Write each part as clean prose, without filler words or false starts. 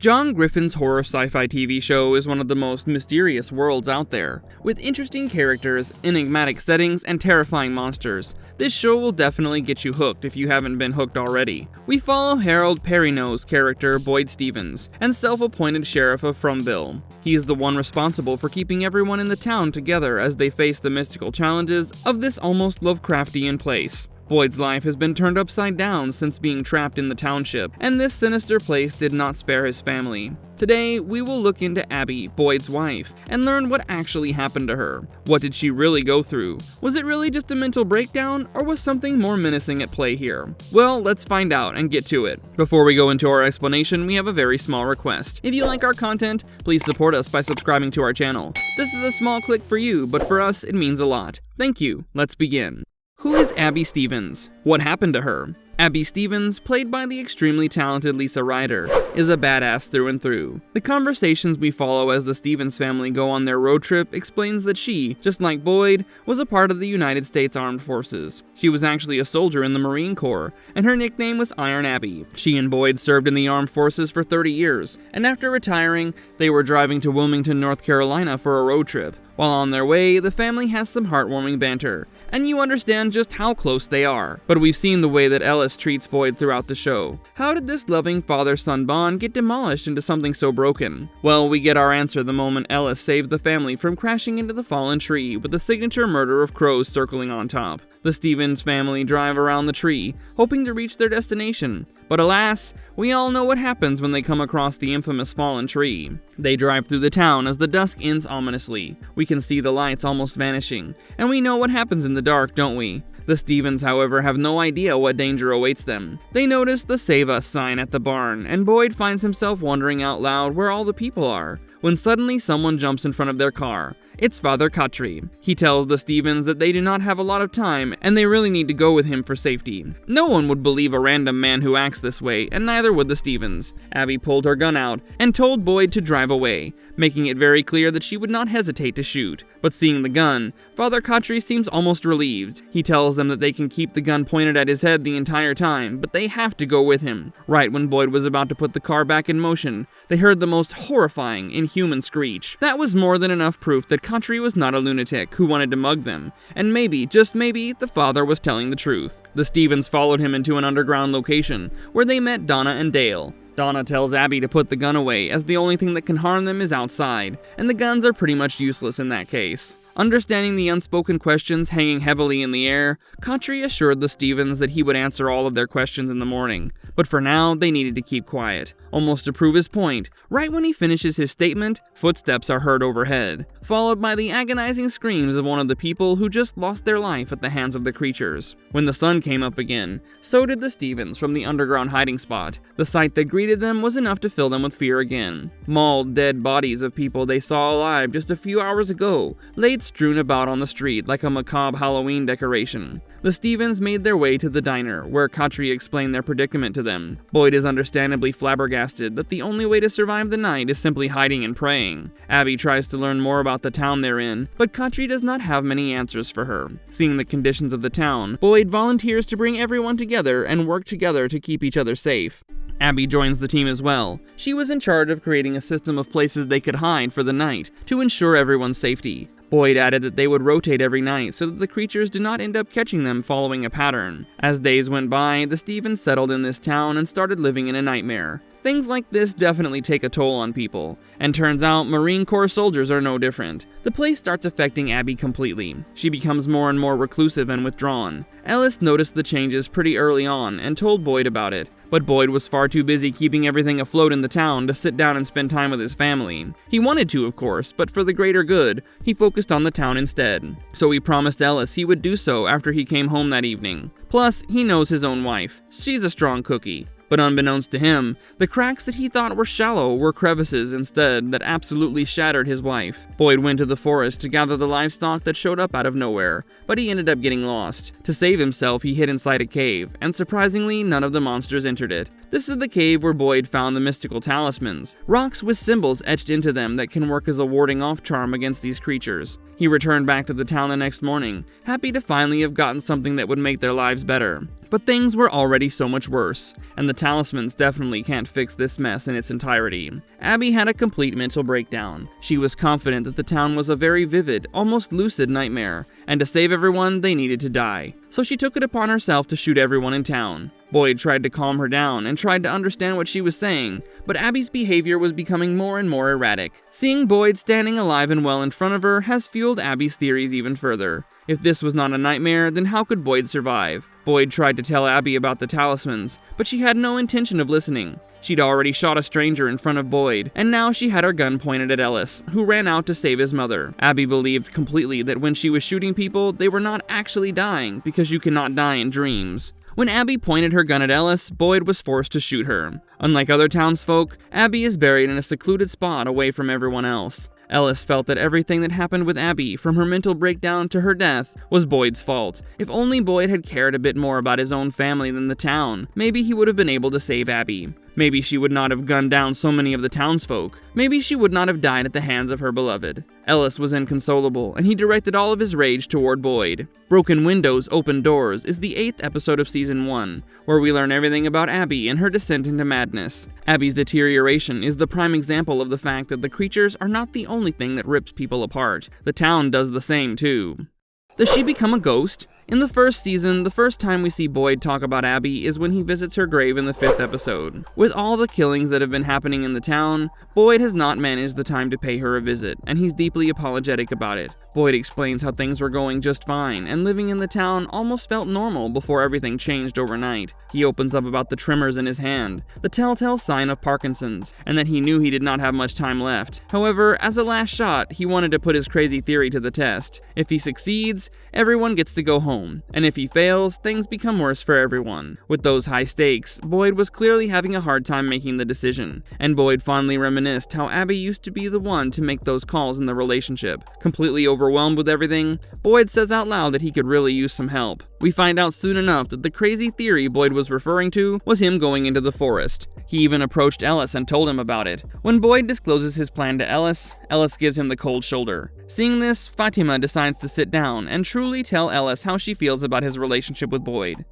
John Griffin's horror sci-fi TV show is one of the most mysterious worlds out there. With interesting characters, enigmatic settings, and terrifying monsters, this show will definitely get you hooked if you haven't been hooked already. We follow Harold Perrineau's character Boyd Stevens, and self-appointed sheriff of Fromville. He is the one responsible for keeping everyone in the town together as they face the mystical challenges of this almost Lovecraftian place. Boyd's life has been turned upside down since being trapped in the township, and this sinister place did not spare his family. Today, we will look into Abby, Boyd's wife, and learn what actually happened to her. What did she really go through? Was it really just a mental breakdown, or was something more menacing at play here? Well, let's find out and get to it. Before we go into our explanation, we have a very small request. If you like our content, please support us by subscribing to our channel. This is a small click for you, but for us, it means a lot. Thank you. Let's begin. Who is Abby Stevens? What happened to her? Abby Stevens, played by the extremely talented Lisa Ryder, is a badass through and through. The conversations we follow as the Stevens family go on their road trip explains that she, just like Boyd, was a part of the United States Armed Forces. She was actually a soldier in the Marine Corps, and her nickname was Iron Abby. She and Boyd served in the Armed Forces for 30 years, and after retiring, they were driving to Wilmington, North Carolina for a road trip. While on their way, the family has some heartwarming banter, and you understand just how close they are. But we've seen the way that Ellis treats Boyd throughout the show. How did this loving father-son bond get demolished into something so broken? Well, we get our answer the moment Ellis saves the family from crashing into the fallen tree with the signature murder of crows circling on top. The Stevens family drive around the tree, hoping to reach their destination. But alas, we all know what happens when they come across the infamous fallen tree. They drive through the town as the dusk ends ominously. We can see the lights almost vanishing, and we know what happens in the dark, don't we? The Stevens, however, have no idea what danger awaits them. They notice the Save Us sign at the barn, and Boyd finds himself wondering out loud where all the people are, when suddenly someone jumps in front of their car. It's Father Khatri. He tells the Stevens that they do not have a lot of time, and they really need to go with him for safety. No one would believe a random man who acts this way, and neither would the Stevens. Abby pulled her gun out and told Boyd to drive away, making it very clear that she would not hesitate to shoot. But seeing the gun, Father Khatri seems almost relieved. He tells them that they can keep the gun pointed at his head the entire time, but they have to go with him. Right when Boyd was about to put the car back in motion, they heard the most horrifying, inhuman screech. That was more than enough proof that Khatri was not a lunatic who wanted to mug them, and maybe, just maybe, the father was telling the truth. The Stevens followed him into an underground location, where they met Donna and Dale. Donna tells Abby to put the gun away, as the only thing that can harm them is outside, and the guns are pretty much useless in that case. Understanding the unspoken questions hanging heavily in the air, Khatri assured the Stevens that he would answer all of their questions in the morning, but for now, they needed to keep quiet. Almost to prove his point, right when he finishes his statement, footsteps are heard overhead, followed by the agonizing screams of one of the people who just lost their life at the hands of the creatures. When the sun came up again, so did the Stevens from the underground hiding spot. The sight that greeted them was enough to fill them with fear again. Mauled, dead bodies of people they saw alive just a few hours ago laid strewn about on the street like a macabre Halloween decoration. The Stevens made their way to the diner, where Khatri explained their predicament to them. Boyd is understandably flabbergasted that the only way to survive the night is simply hiding and praying. Abby tries to learn more about the town they're in, but Khatri does not have many answers for her. Seeing the conditions of the town, Boyd volunteers to bring everyone together and work together to keep each other safe. Abby joins the team as well. She was in charge of creating a system of places they could hide for the night to ensure everyone's safety. Boyd added that they would rotate every night so that the creatures did not end up catching them following a pattern. As days went by, the Stevens settled in this town and started living in a nightmare. Things like this definitely take a toll on people, and turns out Marine Corps soldiers are no different. The place starts affecting Abby completely. She becomes more and more reclusive and withdrawn. Ellis noticed the changes pretty early on and told Boyd about it, but Boyd was far too busy keeping everything afloat in the town to sit down and spend time with his family. He wanted to, of course, but for the greater good, he focused on the town instead. So he promised Ellis he would do so after he came home that evening. Plus, he knows his own wife. She's a strong cookie. But unbeknownst to him, the cracks that he thought were shallow were crevices instead that absolutely shattered his wife. Boyd went to the forest to gather the livestock that showed up out of nowhere, but he ended up getting lost. To save himself, he hid inside a cave, and surprisingly, none of the monsters entered it. This is the cave where Boyd found the mystical talismans, rocks with symbols etched into them that can work as a warding off charm against these creatures. He returned back to the town the next morning, happy to finally have gotten something that would make their lives better. But things were already so much worse, and the talismans definitely can't fix this mess in its entirety. Abby had a complete mental breakdown. She was confident that the town was a very vivid, almost lucid nightmare, and to save everyone, they needed to die. So she took it upon herself to shoot everyone in town. Boyd tried to calm her down and tried to understand what she was saying, but Abby's behavior was becoming more and more erratic. Seeing Boyd standing alive and well in front of her has fueled Abby's theories even further. If this was not a nightmare, then how could Boyd survive? Boyd tried to tell Abby about the talismans, but she had no intention of listening. She'd already shot a stranger in front of Boyd, and now she had her gun pointed at Ellis, who ran out to save his mother. Abby believed completely that when she was shooting people, they were not actually dying, because you cannot die in dreams. When Abby pointed her gun at Ellis, Boyd was forced to shoot her. Unlike other townsfolk, Abby is buried in a secluded spot away from everyone else. Ellis felt that everything that happened with Abby, from her mental breakdown to her death, was Boyd's fault. If only Boyd had cared a bit more about his own family than the town, maybe he would have been able to save Abby. Maybe she would not have gunned down so many of the townsfolk. Maybe she would not have died at the hands of her beloved. Ellis was inconsolable, and he directed all of his rage toward Boyd. Broken Windows, Open Doors is the 8th episode of Season 1, where we learn everything about Abby and her descent into madness. Abby's deterioration is the prime example of the fact that the creatures are not the only thing that rips people apart. The town does the same too. Does she become a ghost? In the first season, the first time we see Boyd talk about Abby is when he visits her grave in the 5th episode. With all the killings that have been happening in the town, Boyd has not managed the time to pay her a visit, and he's deeply apologetic about it. Boyd explains how things were going just fine, and living in the town almost felt normal before everything changed overnight. He opens up about the tremors in his hand, the telltale sign of Parkinson's, and that he knew he did not have much time left. However, as a last shot, he wanted to put his crazy theory to the test. If he succeeds, everyone gets to go home, and if he fails, things become worse for everyone. With those high stakes, Boyd was clearly having a hard time making the decision, and Boyd fondly reminisced how Abby used to be the one to make those calls in the relationship. Completely overwhelmed with everything, Boyd says out loud that he could really use some help. We find out soon enough that the crazy theory Boyd was referring to was him going into the forest. He even approached Ellis and told him about it. When Boyd discloses his plan to Ellis, Ellis gives him the cold shoulder. Seeing this, Fatima decides to sit down and truly tell Ellis how she feels about his relationship with Boyd.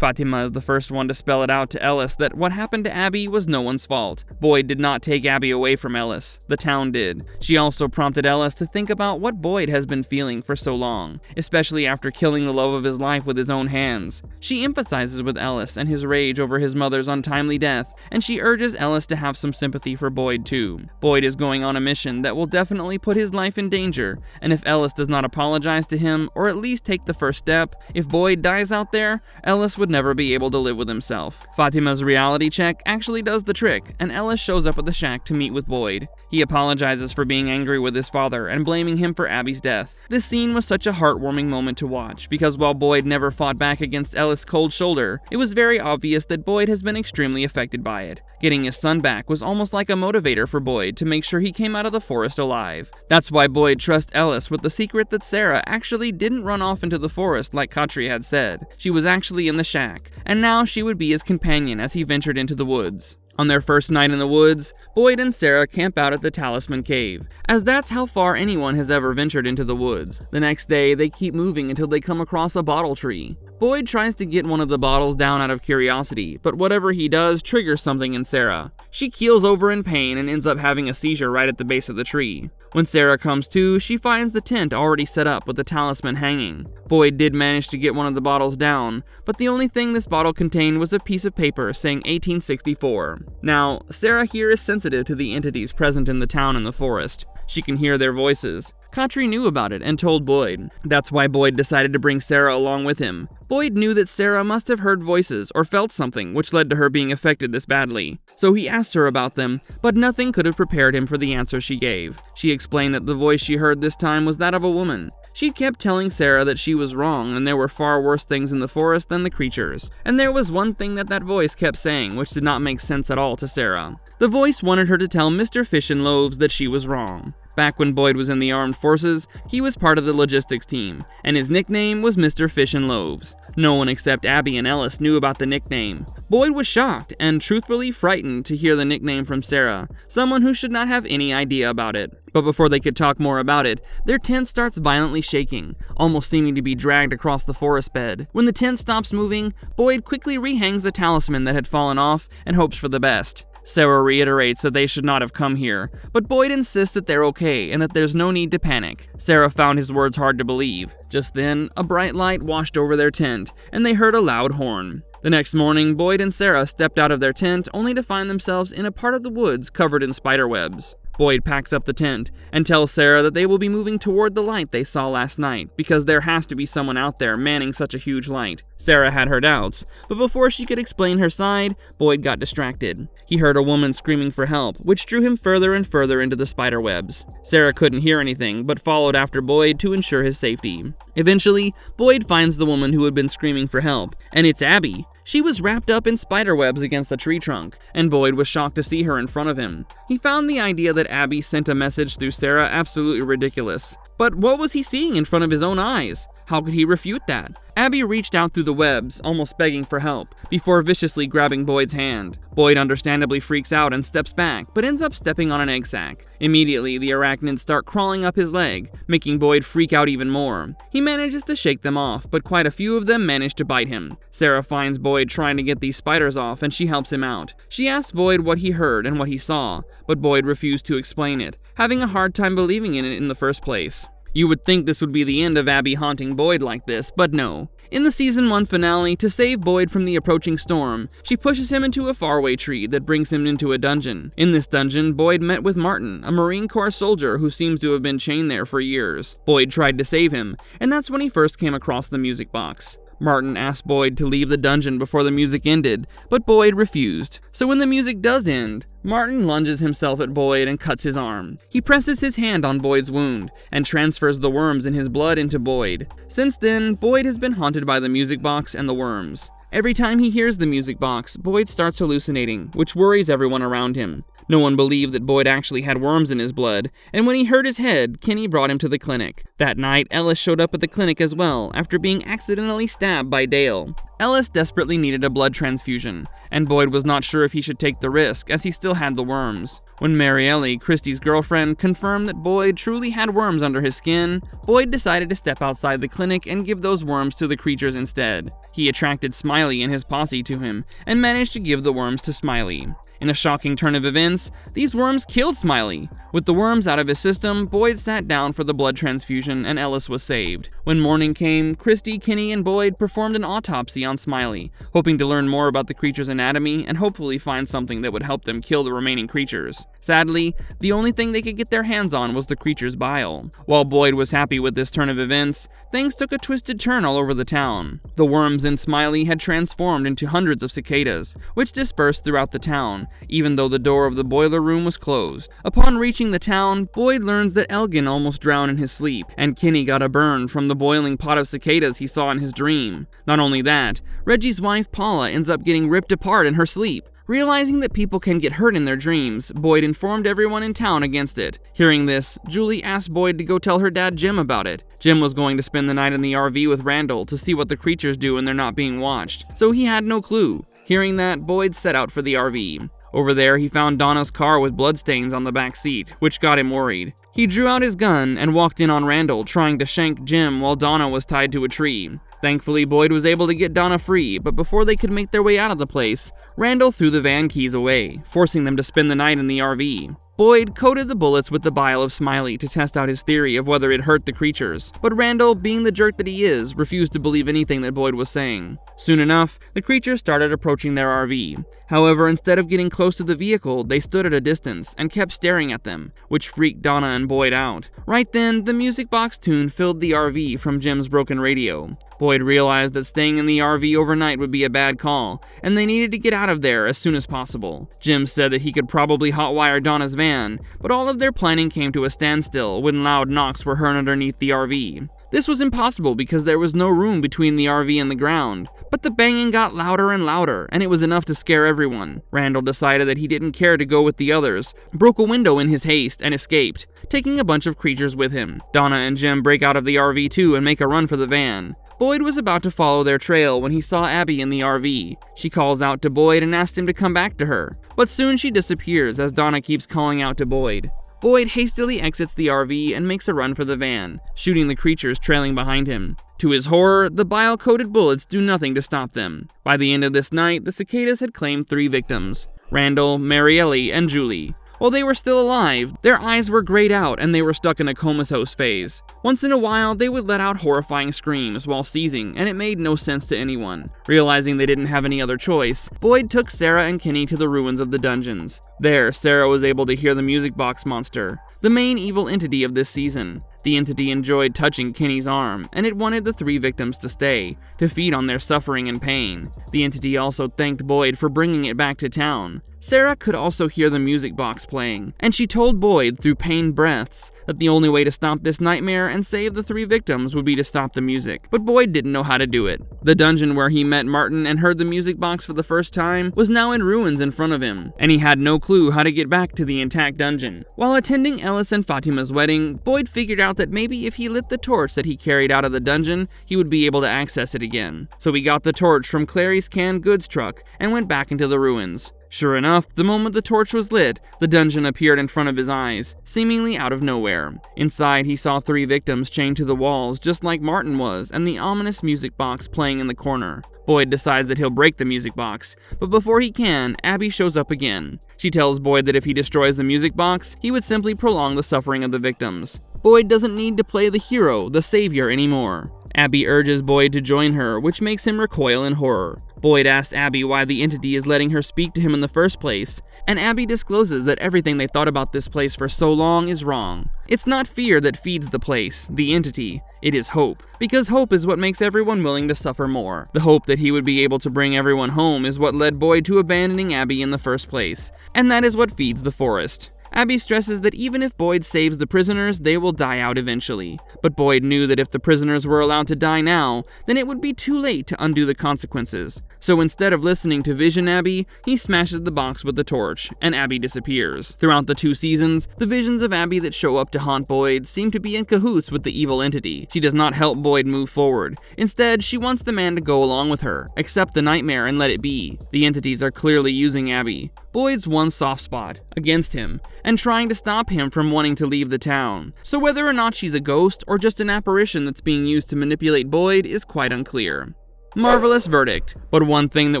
Fatima is the first one to spell it out to Ellis that what happened to Abby was no one's fault. Boyd did not take Abby away from Ellis. The town did. She also prompted Ellis to think about what Boyd has been feeling for so long, especially after killing the love of his life with his own hands. She emphasizes with Ellis and his rage over his mother's untimely death, and she urges Ellis to have some sympathy for Boyd too. Boyd is going on a mission that will definitely put his life in danger, and if Ellis does not apologize to him, or at least take the first step, if Boyd dies out there, Ellis would never be able to live with himself. Fatima's reality check actually does the trick, and Ellis shows up at the shack to meet with Boyd. He apologizes for being angry with his father and blaming him for Abby's death. This scene was such a heartwarming moment to watch, because while Boyd never fought back against Ellis' cold shoulder, it was very obvious that Boyd has been extremely affected by it. Getting his son back was almost like a motivator for Boyd to make sure he came out of the forest alive. That's why Boyd trusts Ellis with the secret that Sarah actually didn't run off into the forest like Katri had said. She was actually in the shack, and now she would be his companion as he ventured into the woods. On their first night in the woods, Boyd and Sarah camp out at the Talisman Cave, as that's how far anyone has ever ventured into the woods. The next day, they keep moving until they come across a bottle tree. Boyd tries to get one of the bottles down out of curiosity, but whatever he does triggers something in Sarah. She keels over in pain and ends up having a seizure right at the base of the tree. When Sarah comes to, she finds the tent already set up with the talisman hanging. Boyd did manage to get one of the bottles down, but the only thing this bottle contained was a piece of paper saying 1864. Now, Sarah here is sensitive to the entities present in the town and the forest. She can hear their voices. Katri knew about it and told Boyd. That's why Boyd decided to bring Sarah along with him. Boyd knew that Sarah must have heard voices or felt something which led to her being affected this badly. So he asked her about them, but nothing could have prepared him for the answer she gave. She explained that the voice she heard this time was that of a woman. She'd kept telling Sarah that she was wrong and there were far worse things in the forest than the creatures. And there was one thing that voice kept saying which did not make sense at all to Sarah. The voice wanted her to tell Mr. Fish and Loaves that she was wrong. Back when Boyd was in the armed forces, he was part of the logistics team, and his nickname was Mr. Fish and Loaves. No one except Abby and Ellis knew about the nickname. Boyd was shocked and truthfully frightened to hear the nickname from Sarah, someone who should not have any idea about it. But before they could talk more about it, their tent starts violently shaking, almost seeming to be dragged across the forest bed. When the tent stops moving, Boyd quickly rehangs the talisman that had fallen off and hopes for the best. Sarah reiterates that they should not have come here, but Boyd insists that they're okay and that there's no need to panic. Sarah found his words hard to believe. Just then, a bright light washed over their tent, and they heard a loud horn. The next morning, Boyd and Sarah stepped out of their tent only to find themselves in a part of the woods covered in spider webs. Boyd packs up the tent and tells Sarah that they will be moving toward the light they saw last night, because there has to be someone out there manning such a huge light. Sarah had her doubts, but before she could explain her side, Boyd got distracted. He heard a woman screaming for help, which drew him further and further into the spider webs. Sarah couldn't hear anything, but followed after Boyd to ensure his safety. Eventually, Boyd finds the woman who had been screaming for help, and it's Abby. She was wrapped up in spider webs against a tree trunk, and Boyd was shocked to see her in front of him. He found the idea that Abby sent a message through Sarah absolutely ridiculous. But what was he seeing in front of his own eyes? How could he refute that? Abby reached out through the webs, almost begging for help, before viciously grabbing Boyd's hand. Boyd understandably freaks out and steps back, but ends up stepping on an egg sac. Immediately, the arachnids start crawling up his leg, making Boyd freak out even more. He manages to shake them off, but quite a few of them manage to bite him. Sarah finds Boyd trying to get these spiders off, and she helps him out. She asks Boyd what he heard and what he saw, but Boyd refused to explain it, having a hard time believing in it in the first place. You would think this would be the end of Abby haunting Boyd like this, but no. In the Season 1 finale, to save Boyd from the approaching storm, she pushes him into a faraway tree that brings him into a dungeon. In this dungeon, Boyd met with Martin, a Marine Corps soldier who seems to have been chained there for years. Boyd tried to save him, and that's when he first came across the music box. Martin asked Boyd to leave the dungeon before the music ended, but Boyd refused. So when the music does end, Martin lunges himself at Boyd and cuts his arm. He presses his hand on Boyd's wound and transfers the worms in his blood into Boyd. Since then, Boyd has been haunted by the music box and the worms. Every time he hears the music box, Boyd starts hallucinating, which worries everyone around him. No one believed that Boyd actually had worms in his blood, and when he hurt his head, Kenny brought him to the clinic. That night, Ellis showed up at the clinic as well, after being accidentally stabbed by Dale. Ellis desperately needed a blood transfusion, and Boyd was not sure if he should take the risk, as he still had the worms. When Marielle, Christy's girlfriend, confirmed that Boyd truly had worms under his skin, Boyd decided to step outside the clinic and give those worms to the creatures instead. He attracted Smiley and his posse to him, and managed to give the worms to Smiley. In a shocking turn of events, these worms killed Smiley. With the worms out of his system, Boyd sat down for the blood transfusion and Ellis was saved. When morning came, Christy, Kenny, and Boyd performed an autopsy on Smiley, hoping to learn more about the creature's anatomy and hopefully find something that would help them kill the remaining creatures. Sadly, the only thing they could get their hands on was the creature's bile. While Boyd was happy with this turn of events, things took a twisted turn all over the town. The worms in Smiley had transformed into hundreds of cicadas, which dispersed throughout the town, even though the door of the boiler room was closed. Upon reaching the town, Boyd learns that Elgin almost drowned in his sleep, and Kenny got a burn from the boiling pot of cicadas he saw in his dream. Not only that, Reggie's wife Paula ends up getting ripped apart in her sleep. Realizing that people can get hurt in their dreams, Boyd informed everyone in town against it. Hearing this, Julie asked Boyd to go tell her dad Jim about it. Jim was going to spend the night in the RV with Randall to see what the creatures do when they're not being watched, so he had no clue. Hearing that, Boyd set out for the RV. Over there, he found Donna's car with bloodstains on the back seat, which got him worried. He drew out his gun and walked in on Randall, trying to shank Jim while Donna was tied to a tree. Thankfully, Boyd was able to get Donna free, but before they could make their way out of the place, Randall threw the van keys away, forcing them to spend the night in the RV. Boyd coated the bullets with the bile of Smiley to test out his theory of whether it hurt the creatures, but Randall, being the jerk that he is, refused to believe anything that Boyd was saying. Soon enough, the creatures started approaching their RV. However, instead of getting close to the vehicle, they stood at a distance and kept staring at them, which freaked Donna and Boyd out. Right then, the music box tune filled the RV from Jim's broken radio. Boyd realized that staying in the RV overnight would be a bad call, and they needed to get out of there as soon as possible. Jim said that he could probably hotwire Donna's van, but all of their planning came to a standstill when loud knocks were heard underneath the RV. This was impossible because there was no room between the RV and the ground, but the banging got louder and louder, and it was enough to scare everyone. Randall decided that he didn't care to go with the others, broke a window in his haste, and escaped, taking a bunch of creatures with him. Donna and Jim break out of the RV too and make a run for the van. Boyd was about to follow their trail when he saw Abby in the RV. She calls out to Boyd and asks him to come back to her, but soon she disappears as Donna keeps calling out to Boyd. Boyd hastily exits the RV and makes a run for the van, shooting the creatures trailing behind him. To his horror, the bile-coated bullets do nothing to stop them. By the end of this night, the cicadas had claimed 3 victims: Randall, Marielle, and Julie. While they were still alive, their eyes were grayed out and they were stuck in a comatose phase. Once in a while, they would let out horrifying screams while seizing, and it made no sense to anyone. Realizing they didn't have any other choice, Boyd took Sarah and Kenny to the ruins of the dungeons. There, Sarah was able to hear the music box monster, the main evil entity of this season. The entity enjoyed touching Kenny's arm, and it wanted the 3 victims to stay, to feed on their suffering and pain. The entity also thanked Boyd for bringing it back to town. Sarah could also hear the music box playing, and she told Boyd through pained breaths that the only way to stop this nightmare and save the 3 victims would be to stop the music. But Boyd didn't know how to do it. The dungeon where he met Martin and heard the music box for the first time was now in ruins in front of him, and he had no clue how to get back to the intact dungeon. While attending Ellis and Fatima's wedding, Boyd figured out that maybe if he lit the torch that he carried out of the dungeon, he would be able to access it again. So he got the torch from Clary's canned goods truck and went back into the ruins. Sure enough, the moment the torch was lit, the dungeon appeared in front of his eyes, seemingly out of nowhere. Inside, he saw 3 victims chained to the walls, just like Martin was, and the ominous music box playing in the corner. Boyd decides that he'll break the music box, but before he can, Abby shows up again. She tells Boyd that if he destroys the music box, he would simply prolong the suffering of the victims. Boyd doesn't need to play the hero, the savior, anymore. Abby urges Boyd to join her, which makes him recoil in horror. Boyd asks Abby why the entity is letting her speak to him in the first place, and Abby discloses that everything they thought about this place for so long is wrong. It's not fear that feeds the place, the entity. It is hope, because hope is what makes everyone willing to suffer more. The hope that he would be able to bring everyone home is what led Boyd to abandoning Abby in the first place, and that is what feeds the forest. Abby stresses that even if Boyd saves the prisoners, they will die out eventually. But Boyd knew that if the prisoners were allowed to die now, then it would be too late to undo the consequences. So instead of listening to Vision Abby, he smashes the box with the torch, and Abby disappears. Throughout the 2 seasons, the visions of Abby that show up to haunt Boyd seem to be in cahoots with the evil entity. She does not help Boyd move forward. Instead, she wants the man to go along with her, accept the nightmare, and let it be. The entities are clearly using Abby, Boyd's one soft spot, against him, and trying to stop him from wanting to leave the town. So whether or not she's a ghost or just an apparition that's being used to manipulate Boyd is quite unclear. Marvelous verdict, but one thing that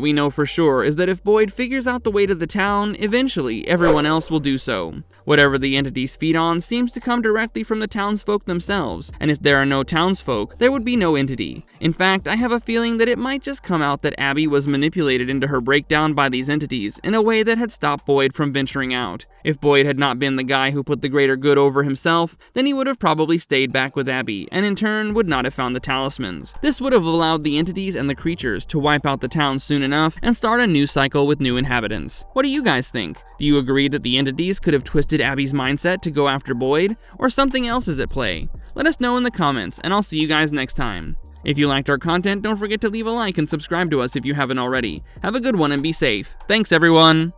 we know for sure is that if Boyd figures out the way to the town, eventually everyone else will do so. Whatever the entities feed on seems to come directly from the townsfolk themselves, and if there are no townsfolk, there would be no entity. In fact, I have a feeling that it might just come out that Abby was manipulated into her breakdown by these entities in a way that had stopped Boyd from venturing out. If Boyd had not been the guy who put the greater good over himself, then he would have probably stayed back with Abby, and in turn would not have found the talismans. This would have allowed the entities and the creatures to wipe out the town soon enough and start a new cycle with new inhabitants. What do you guys think? Do you agree that the entities could have twisted Abby's mindset to go after Boyd, or something else is at play? Let us know in the comments, and I'll see you guys next time. If you liked our content, don't forget to leave a like and subscribe to us if you haven't already. Have a good one and be safe. Thanks, everyone!